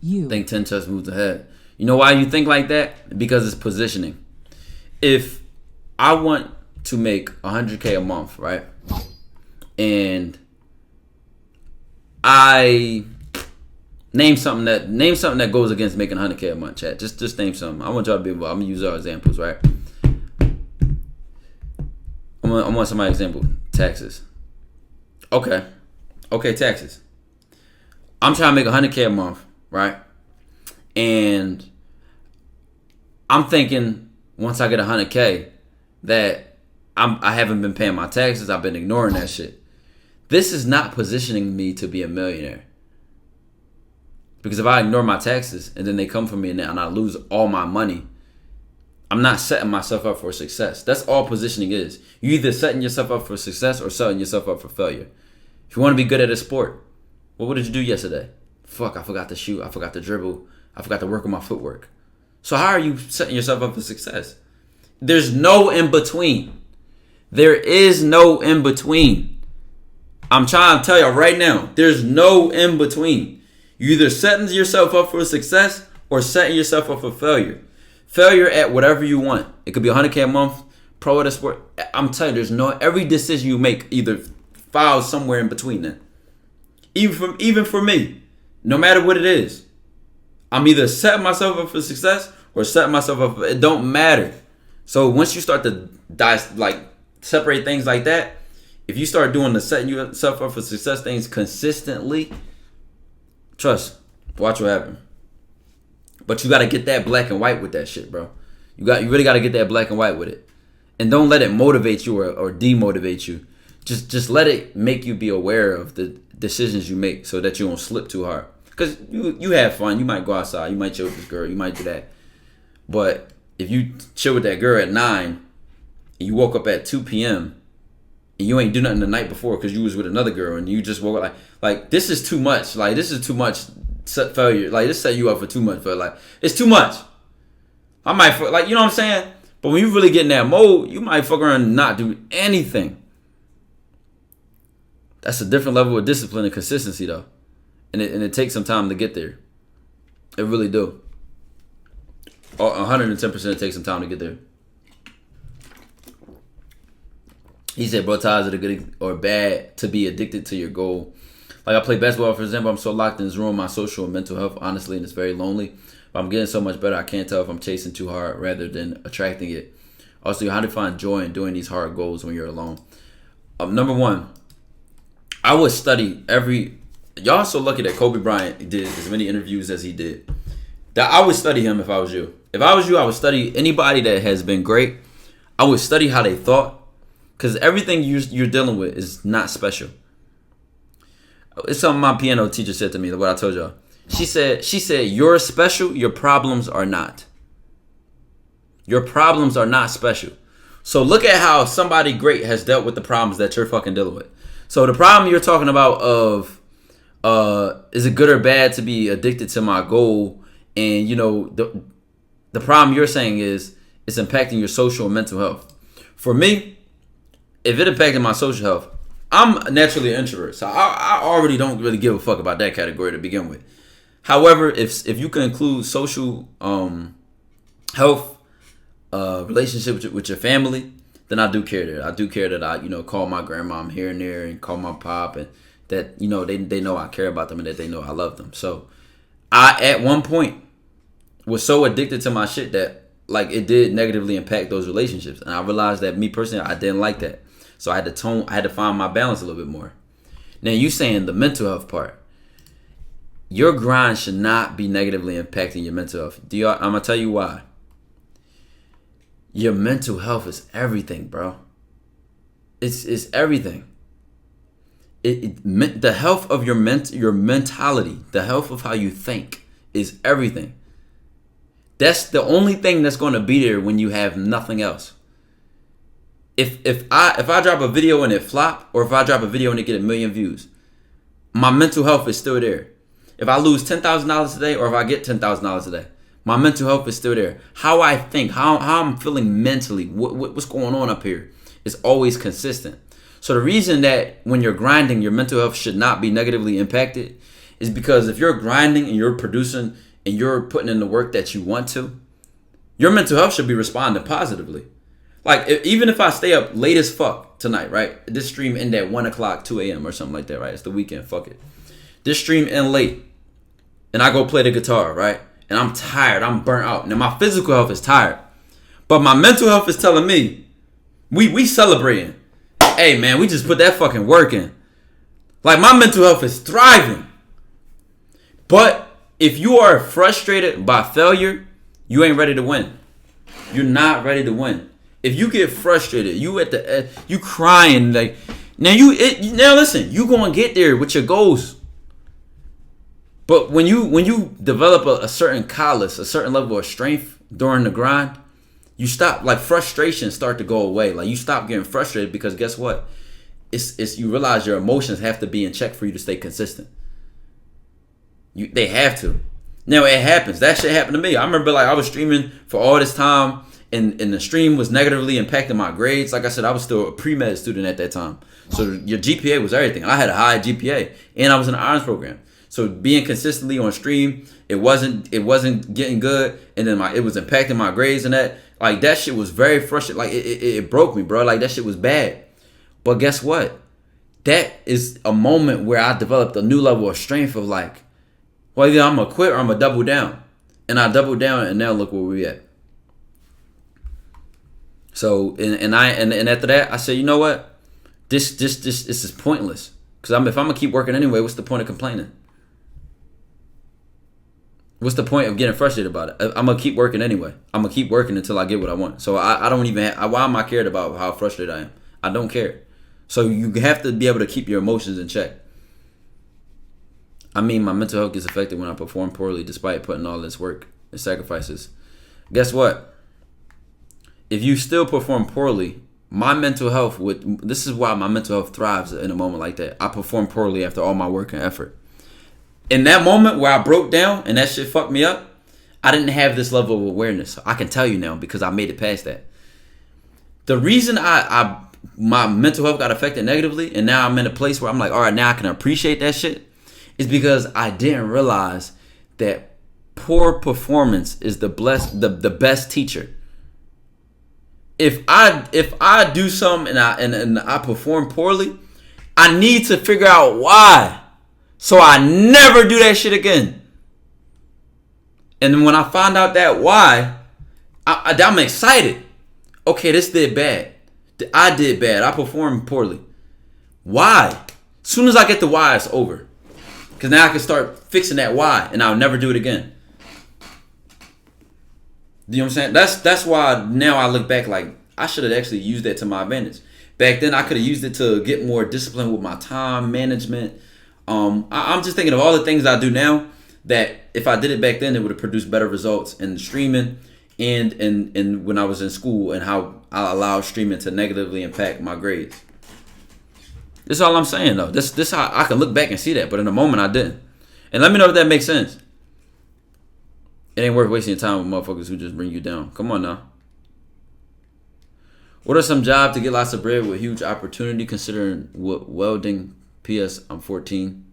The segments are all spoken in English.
Think 10 chess moves ahead. You know why you think like that? Because it's positioning. If I want to make $100K a month, right? And I name something that goes against making $100K a month, chat. Just name something. I want y'all to be able. I'm gonna use our examples, right? I want somebody's example. Taxes. Okay, taxes. I'm trying to make $100K a month, right? And I'm thinking once I get $100K that I haven't been paying my taxes. I've been ignoring that shit. This is not positioning me to be a millionaire. Because if I ignore my taxes and then they come for me and I lose all my money, I'm not setting myself up for success. That's all positioning is. You either setting yourself up for success or setting yourself up for failure. If you want to be good at a sport, what did you do yesterday? Fuck, I forgot to shoot. I forgot to dribble. I forgot to work on my footwork. So how are you setting yourself up for success? There's no in between. There is no in between. I'm trying to tell you right now, there's no in between. You either setting yourself up for success or setting yourself up for failure. Failure at whatever you want. It could be $100K a month, pro at a sport. I'm telling you, every decision you make either files somewhere in between that. Even for me, no matter what it is, I'm either setting myself up for success or setting myself up it don't matter. So once you start to separate things like that, if you start doing the setting yourself up for success things consistently, trust, watch what happens. But you gotta get that black and white with that shit, bro. You really gotta get that black and white with it. And don't let it motivate you or demotivate you. Just let it make you be aware of the decisions you make so that you don't slip too hard. Because you have fun. You might go outside. You might chill with this girl. You might do that. But if you chill with that girl at 9 and you woke up at 2 p.m. and you ain't do nothing the night before because you was with another girl and you just woke up like this is too much. Like this is too much failure. Like this set you up for too much failure. Like it's too much. I might you know what I'm saying? But when you really get in that mode, you might fuck around and not do anything. That's a different level of discipline and consistency though. And it takes some time to get there. It really do. 110% it takes some time to get there. He said, bro, Ty, is it good or bad to be addicted to your goal? Like I play basketball, for example, I'm so locked in this room, my social and mental health, honestly, and it's very lonely. But I'm getting so much better, I can't tell if I'm chasing too hard rather than attracting it. Also, how to find joy in doing these hard goals when you're alone? Number one, I would study y'all so lucky that Kobe Bryant did as many interviews as he did. That I would study him if I was you. If I was you, I would study anybody that has been great. I would study how they thought. Because everything you're dealing with is not special. It's something my piano teacher said to me, what I told y'all. She said, you're special, your problems are not. Your problems are not special. So look at how somebody great has dealt with the problems that you're fucking dealing with. So the problem you're talking about of, is it good or bad to be addicted to my goal? And, you know, the problem you're saying is it's impacting your social and mental health. For me, if it impacted my social health, I'm naturally an introvert, so I already don't really give a fuck about that category to begin with. However, if you can include social health, relationship with your family, then I do care that. I do care that I, call my grandmom here and there and call my pop, and that, they know I care about them and that they know I love them. So I, at one point, was so addicted to my shit that, it did negatively impact those relationships. And I realized that me personally, I didn't like that. So I had to find my balance a little bit more. Now you saying the mental health part. Your grind should not be negatively impacting your mental health. I'm going to tell you why. Your mental health is everything, bro. It's everything. The health of your mentality, the health of how you think is everything. That's the only thing that's going to be there when you have nothing else. If I drop a video and it flop, or if I drop a video and it get 1 million views, my mental health is still there. If I lose $10,000 today, or if I get $10,000 today, my mental health is still there. How I think, how I'm feeling mentally, what's going on up here is always consistent. So the reason that when you're grinding, your mental health should not be negatively impacted is because if you're grinding and you're producing and you're putting in the work that you want to, your mental health should be responding positively. Like, even if I stay up late as fuck tonight, right? This stream end at 1 o'clock, 2 a.m. or something like that, right? It's the weekend, fuck it. This stream end late, and I go play the guitar, right? And I'm tired, I'm burnt out. Now, my physical health is tired, but my mental health is telling me, we celebrating. Hey, man, we just put that fucking work in. Like, my mental health is thriving. But if you are frustrated by failure, you ain't ready to win. You're not ready to win. If you get frustrated, you crying like now listen, you gonna get there with your goals. But when you develop a certain callus, a certain level of strength during the grind, you stop, like, frustration start to go away. Like, you stop getting frustrated because guess what? It's you realize your emotions have to be in check for you to stay consistent. They have to. Now it happens. That shit happened to me. I remember, like, I was streaming for all this time. And the stream was negatively impacting my grades. Like I said, I was still a pre-med student at that time. So your GPA was everything. I had a high GPA. And I was in the honors program. So being consistently on stream, it wasn't getting good. And then it was impacting my grades and that. Like, that shit was very frustrating. Like, it broke me, bro. Like, that shit was bad. But guess what? That is a moment where I developed a new level of strength of, like, well, either I'm going to quit or I'm going to double down. And I doubled down, and now look where we at. So and after that, I said, you know what? This is pointless. Because if I'm gonna keep working anyway, what's the point of complaining? What's the point of getting frustrated about it? I'm gonna keep working anyway. I'm gonna keep working until I get what I want. So I don't even. Why am I cared about how frustrated I am? I don't care. So you have to be able to keep your emotions in check. I mean, my mental health gets affected when I perform poorly, despite putting all this work and sacrifices. Guess what? If you still perform poorly, my mental health this is why my mental health thrives in a moment like that. I perform poorly after all my work and effort. In that moment where I broke down and that shit fucked me up, I didn't have this level of awareness. I can tell you now because I made it past that. The reason my mental health got affected negatively and now I'm in a place where I'm like, all right, now I can appreciate that shit, is because I didn't realize that poor performance is the best teacher. If I do something and I perform poorly, I need to figure out why, so I never do that shit again. And then when I find out that why, I'm excited. Okay, this did bad. I did bad. I performed poorly. Why? As soon as I get the why, it's over. Because now I can start fixing that why, and I'll never do it again. You know what I'm saying? That's why now I look back like I should have actually used that to my advantage. Back then I could have used it to get more discipline with my time management. I'm just thinking of all the things I do now that if I did it back then, it would have produced better results in streaming and when I was in school, and how I allowed streaming to negatively impact my grades. This is all I'm saying though. This how I can look back and see that, but in the moment I didn't. And let me know if that makes sense. It ain't worth wasting your time with motherfuckers who just bring you down. Come on now. What are some jobs to get lots of bread with huge opportunity considering welding? P.S. I'm 14.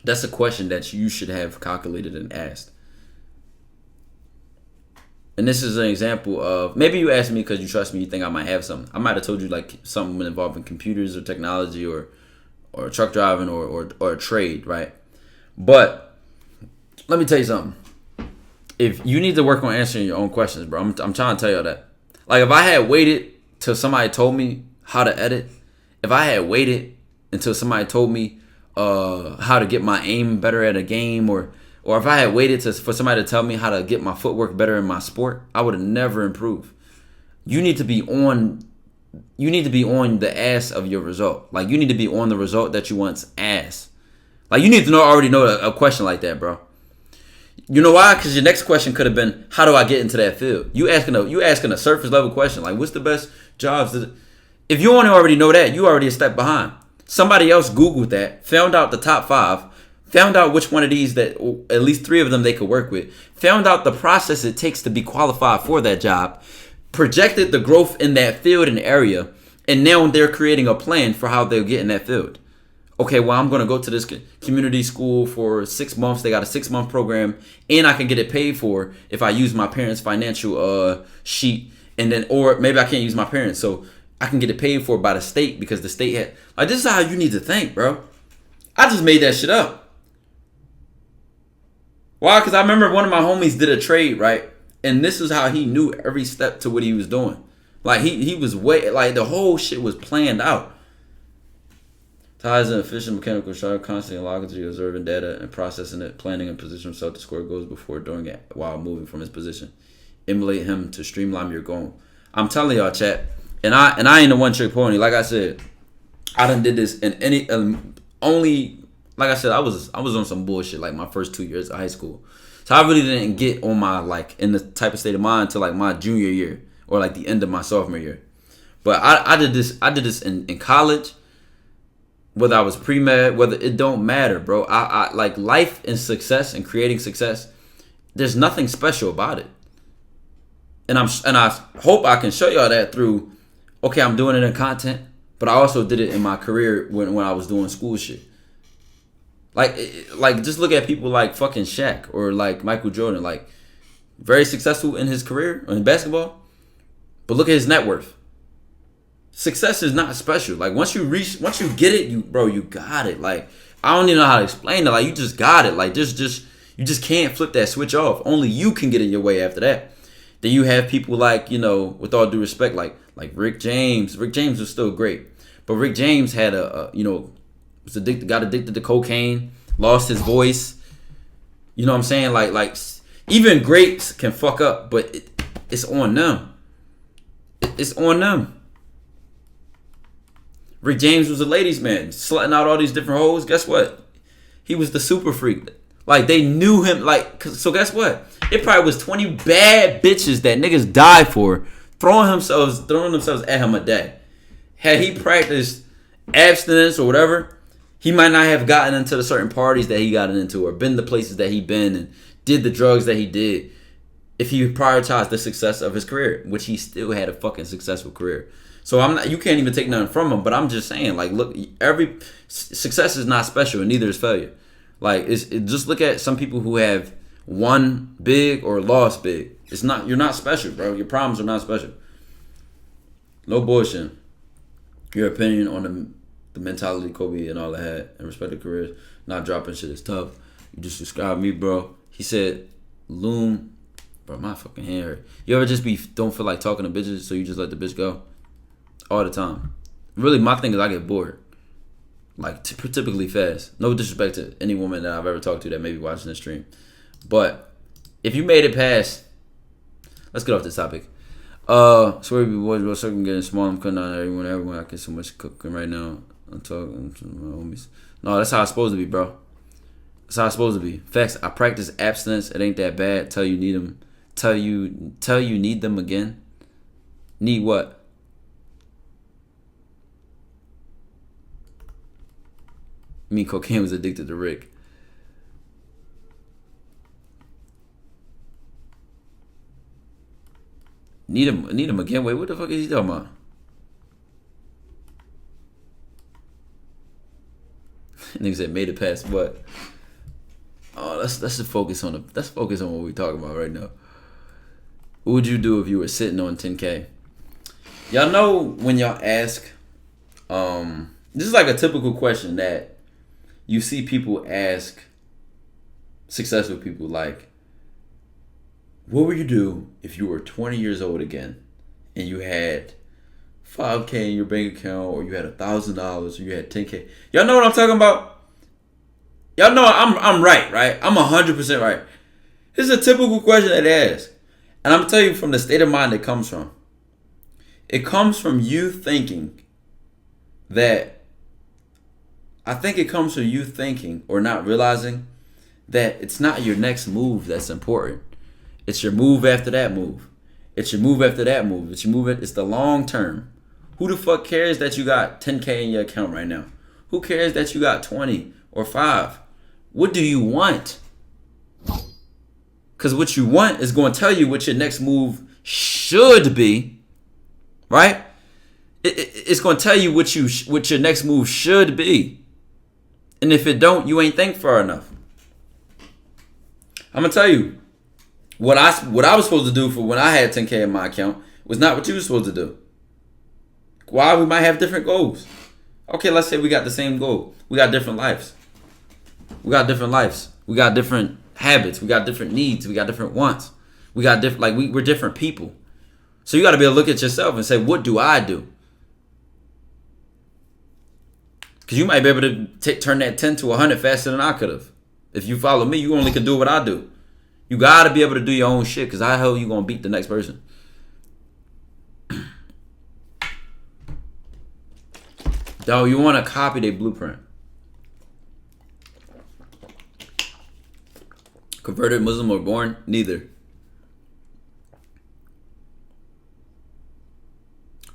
That's a question that you should have calculated and asked. And this is an example of, maybe you asked me because you trust me, you think I might have something. I might have told you like something involving computers or technology or truck driving or a trade, right? But let me tell you something. If you need to work on answering your own questions, bro, I'm trying to tell you that. Like, if I had waited till somebody told me how to edit, if I had waited until somebody told me how to get my aim better at a game, or if I had waited for somebody to tell me how to get my footwork better in my sport, I would have never improved. You need to be on the ass of your result. Like, you need to be on the result that you want's ass. Like, you need to already know a question like that, bro. You know why? Because your next question could have been, how do I get into that field? You asking a surface level question, like, what's the best jobs? If you already know that, you already a step behind. Somebody else Googled that, found out the top 5, found out which one of these that at least 3 of them they could work with, found out the process it takes to be qualified for that job, projected the growth in that field and area, and now they're creating a plan for how they'll get in that field. okay, well, I'm going to go to this community school for 6 months. They got a 6-month program, and I can get it paid for if I use my parents' financial sheet. And then, or maybe I can't use my parents, so I can get it paid for by the state because the state had, like, this is how you need to think, bro. I just made that shit up. Why? Because I remember one of my homies did a trade, right? And this is how he knew every step to what he was doing. Like, he was way, like, the whole shit was planned out. Ties an efficient mechanical sharp, constantly logically observing data and processing it, planning and position himself to score goals before doing it while moving from his position. Emulate him to streamline your goal. I'm telling y'all, chat, and I ain't a one trick pony. Like I said, I done did this in any only. Like I said, I was on some bullshit like my first 2 years of high school. So I really didn't get on my, like, in the type of state of mind until like my junior year or like the end of my sophomore year. But I did this in college. Whether I was pre-med, whether, it don't matter, bro. I like life and success and creating success. There's nothing special about it. And I hope I can show y'all that through, okay, I'm doing it in content, but I also did it in my career when I was doing school shit. Like just look at people like fucking Shaq or like Michael Jordan, like very successful in his career in basketball, but look at his net worth. Success is not special. Like once you get it, you got it. Like I don't even know how to explain it. Like you just got it. Like you just can't flip that switch off. Only you can get in your way after that. Then you have people like, with all due respect, like Rick James. Rick James was still great, but Rick James had was addicted, got addicted to cocaine, lost his voice. You know what I'm saying? Like even greats can fuck up, but it's on them. It's on them. Rick James was a ladies' man, slutting out all these different hoes. Guess what? He was the super freak. Like, they knew him. Like, so guess what? It probably was 20 bad bitches that niggas died for, throwing themselves at him a day. Had he practiced abstinence or whatever, he might not have gotten into the certain parties that he got into or been the places that he been and did the drugs that he did if he prioritized the success of his career, which he still had a fucking successful career. So you can't even take nothing from him, but I'm just saying, like, look, every success is not special and neither is failure. Like, just look at some people who have won big or lost big. You're not special, bro. Your problems are not special. No bullshit. Your opinion on the mentality Kobe and all that had and respected careers, not dropping shit is tough. You just described me, bro. He said, Loom, bro, my fucking hand hurt. You ever just don't feel like talking to bitches, so you just let the bitch go? All the time. Really, my thing is I get bored. Like, typically fast. No disrespect to any woman that I've ever talked to that may be watching this stream. But if you made it past, let's get off this topic. Swear to boys, real circle getting small. I'm cutting on everyone. I get so much cooking right now. I'm talking to my homies. No, that's how it's supposed to be, bro. That's how it's supposed to be. Facts. I practice abstinence. It ain't that bad. Tell you need them. Tell you need them again. Need what? I mean, cocaine was addicted to Rick. Need him again? Wait, what the fuck is he talking about? Nigga said made it past what? Oh, let's just focus on what we're talking about right now. What would you do if you were sitting on 10K? Y'all know when y'all ask, this is like a typical question that you see people ask successful people, like, what would you do if you were 20 years old again and you had $5K in your bank account, or you had $1,000, or you had 10K? Y'all know what I'm talking about? Y'all know I'm right? I'm 100% right. This is a typical question that they ask. And I'm going to tell you from the state of mind it comes from. It comes from you thinking that, I think it comes from you thinking or not realizing that it's not your next move that's important. It's your move after that move. It's your move after that move. It's the long term. Who the fuck cares that you got 10K in your account right now? Who cares that you got 20 or 5? What do you want? Because what you want is going to tell you what your next move should be, right? It's going to tell you what your next move should be. And if it don't, you ain't think far enough. I'm gonna tell you, what I was supposed to do for when I had 10K in my account was not what you were supposed to do. Why? We might have different goals. Okay, let's say we got the same goal. We got different lives. We got different lives. We got different habits. We got different needs. We got different wants. We got different, like we're different people. So you got to be able to look at yourself and say, what do I do? Because you might be able to turn that 10 to 100 faster than I could have. If you follow me, you only can do what I do. You got to be able to do your own shit, because how the hell you going to beat the next person? Though you want to copy their blueprint. Converted Muslim or born? Neither.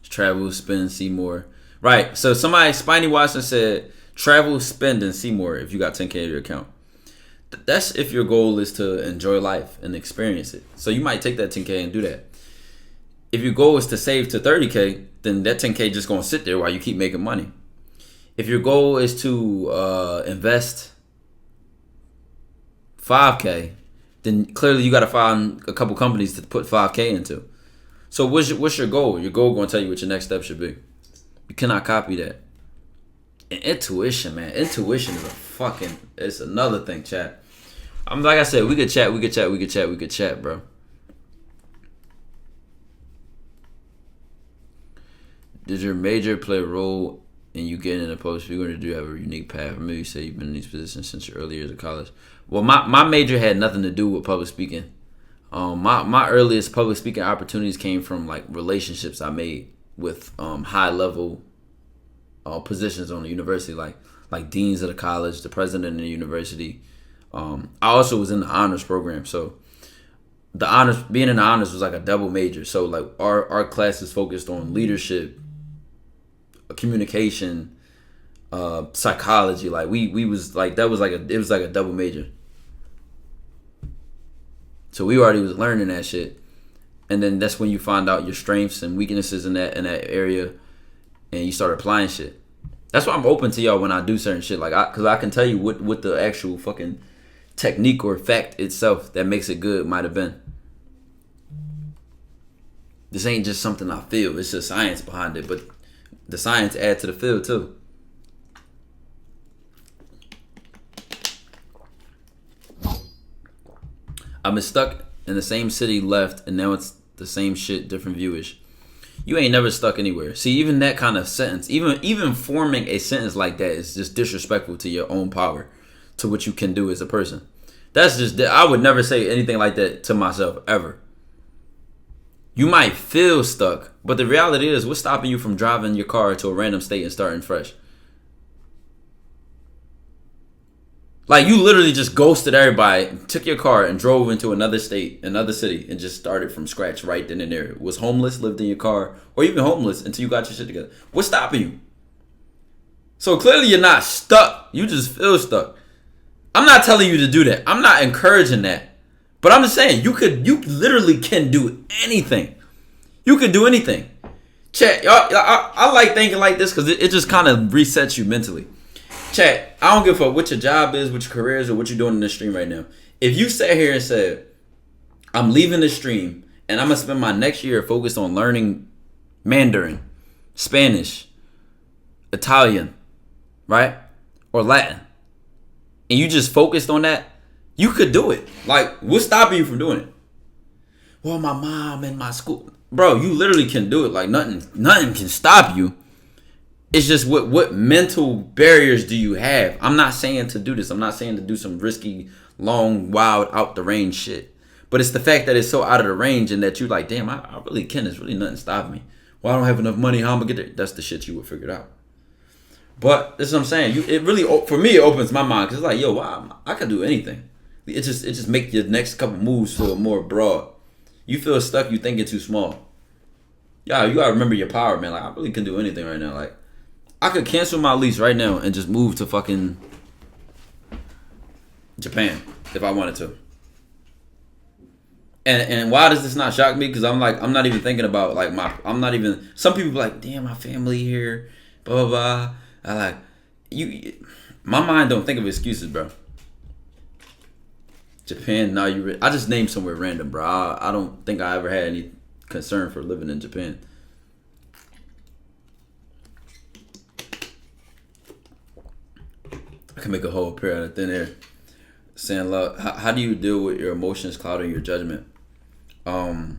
Travel, spend, see more. Right. So somebody, Spiny Watson said, travel, spend, and see more if you got 10K in your account. That's if your goal is to enjoy life and experience it. So you might take that 10K and do that. If your goal is to save to 30K, then that 10K just going to sit there while you keep making money. If your goal is to invest 5K, then clearly you got to find a couple companies to put 5K into. So what's your goal? Your goal going to tell you what your next step should be. You cannot copy that. And intuition, man. Intuition is it's another thing, chat. Like I said, we could chat, bro. Did your major play a role in you getting in a public speaker, or did you have a unique path? Maybe you say you've been in these positions since your early years of college. Well, my major had nothing to do with public speaking. My earliest public speaking opportunities came from like relationships I made with high level positions on the university, like deans of the college, the president of the university. I also was in the honors program, so being in the honors was like a double major. So like our class is focused on leadership, communication, psychology. Like we was like it was like a double major. So we already was learning that shit, and then that's when you find out your strengths and weaknesses in that area, and you start applying shit. That's why I'm open to y'all when I do certain shit, because I can tell you what the actual fucking technique or fact itself that makes it good might have been. This ain't just something I feel; it's just science behind it, but the science adds to the feel too. I've been stuck in the same city, left, and now it's the same shit, different viewish. You ain't never stuck anywhere. See, even that kind of sentence, even forming a sentence like that is just disrespectful to your own power, to what you can do as a person. I would never say anything like that to myself, ever. You might feel stuck, but the reality is, what's stopping you from driving your car to a random state and starting fresh? Like, you literally just ghosted everybody, took your car and drove into another state, another city, and just started from scratch right then and there. Was homeless, lived in your car, or even homeless until you got your shit together. What's stopping you? So clearly you're not stuck. You just feel stuck. I'm not telling you to do that. I'm not encouraging that. But I'm just saying, you literally can do anything. You can do anything. Chat, I like thinking like this because it just kind of resets you mentally. Chat, I don't give a fuck what your job is, what your career is, or what you're doing in this stream right now. If you sat here and said, I'm leaving the stream and I'm going to spend my next year focused on learning Mandarin, Spanish, Italian, right? Or Latin, and you just focused on that, you could do it. Like, what's stopping you from doing it? Well, my mom and my school. Bro, you literally can do it. Like, nothing can stop you. It's just what mental barriers do you have? I'm not saying to do this. I'm not saying to do some risky, long, wild, out the range shit. But it's the fact that it's so out of the range and that you're like, damn, I really can. There's really nothing stopping me. Well, I don't have enough money. How am I going to get there? That's the shit you would figure out. But that's what I'm saying. It really, for me, it opens my mind. Because it's like, yo, wow, I can do anything. It just makes your next couple moves feel more broad. You feel stuck, you think you're too small. Yeah, you got to remember your power, man. Like, I really can do anything right now. Like, I could cancel my lease right now and just move to fucking Japan if I wanted to. And why does this not shock me? Because I'm not even thinking about like some people be like, damn, my family here, blah blah blah. I like you. My mind don't think of excuses, bro. Japan, now I just named somewhere random, bro. I don't think I ever had any concern for living in Japan. I can make a whole prayer out of thin air. Saying, love, how do you deal with your emotions clouding your judgment? I'll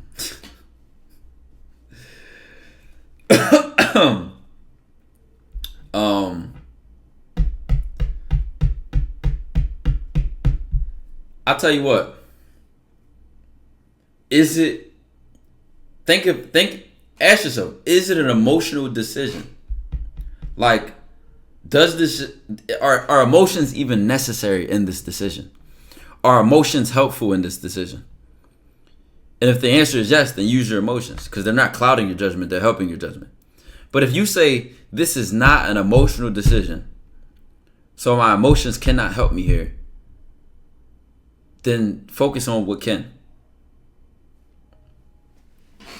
tell you what. Ask yourself, is it an emotional decision? Like, are emotions even necessary in this decision? Are emotions helpful in this decision? And if the answer is yes, then use your emotions, because they're not clouding your judgment, they're helping your judgment. But if you say, this is not an emotional decision, so my emotions cannot help me here, then focus on what can.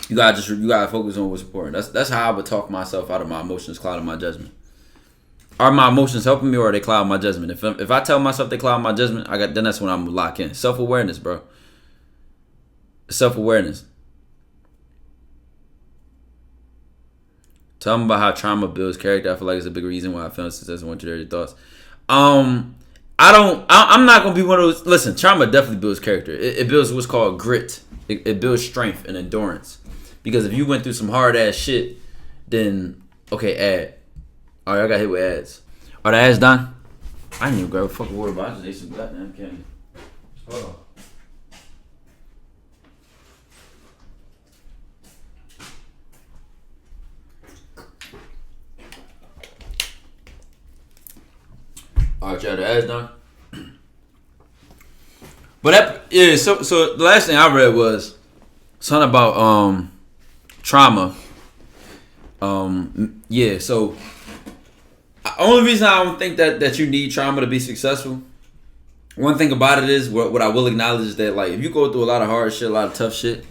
You gotta focus on what's important. That's how I would talk myself out of my emotions clouding my judgment. Are my emotions helping me, or are they clouding my judgment? If I tell myself they cloud my judgment, then that's when I'm locked in. Self-awareness, bro. Self-awareness. Tell them about how trauma builds character. I feel like it's a big reason why I feel success. I want you to hear your thoughts. I'm not gonna be one of those. Listen, trauma definitely builds character. It builds what's called grit. It builds strength and endurance. Because if you went through some hard ass shit, then okay, ad. All right, I got hit with ads. Are the ads done? I didn't even grab a fucking water, but I just ate some goddamn candy. Hold on. All right, y'all, the ads done. But so the last thing I read was something about trauma. So only reason I don't think that you need trauma to be successful. One thing about it is what I will acknowledge is that, like, if you go through a lot of hard shit, a lot of tough shit,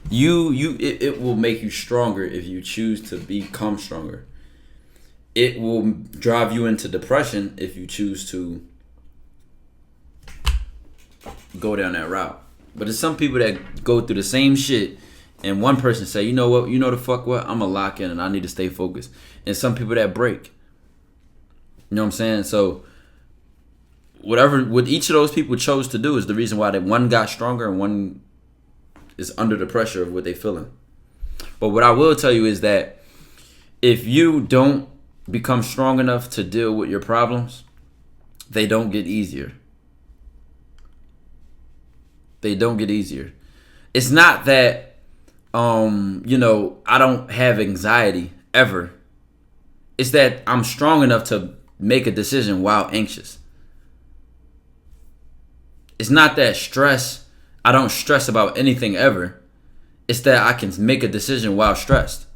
it will make you stronger if you choose to become stronger. It will drive you into depression if you choose to go down that route. But there's some people that go through the same shit, and one person say, you know what, the fuck what, I'm gonna lock in and I need to stay focused. And some people that break. You know what I'm saying? So what each of those people chose to do is the reason why that one got stronger and one is under the pressure of what they feeling. But what I will tell you is that if you don't become strong enough to deal with your problems, they don't get easier. They don't get easier. It's not that I don't have anxiety ever. It's that I'm strong enough to make a decision while anxious. It's not that I don't stress about anything ever. It's that I can make a decision while stressed.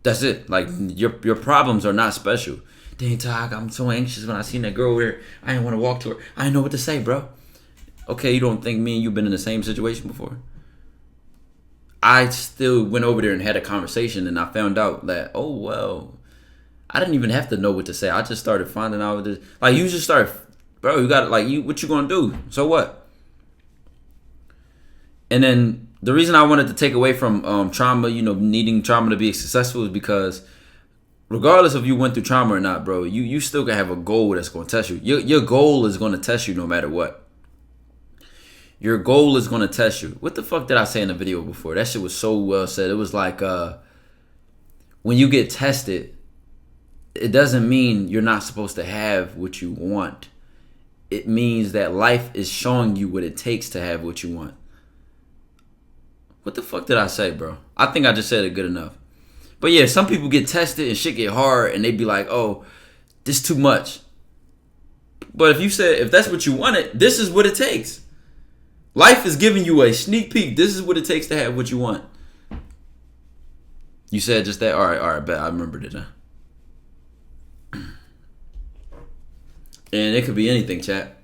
That's it. Like, your problems are not special. Dang, Todd, I'm so anxious when I seen that girl over there. I didn't want to walk to her. I didn't know what to say, bro. Okay, you don't think me and you been in the same situation before? I still went over there and had a conversation, and I found out that, oh, well, I didn't even have to know what to say. I just started finding out this. Like, you just start, bro, you got to, like, what you gonna do? So what? And then the reason I wanted to take away from trauma, needing trauma to be successful, is because regardless of you went through trauma or not, bro, you still gonna have a goal that's gonna test you. Your goal is gonna test you no matter what. Your goal is gonna test you. What the fuck did I say in the video before? That shit was so well said. It was like, when you get tested, it doesn't mean you're not supposed to have what you want. It means that life is showing you what it takes to have what you want. What the fuck did I say, bro? I think I just said it good enough. But yeah, some people get tested and shit get hard and they be like, oh, this too much. But if that's what you wanted, this is what it takes. Life is giving you a sneak peek. This is what it takes to have what you want. You said just that? All right, bet. I remembered it now. And it could be anything, chat.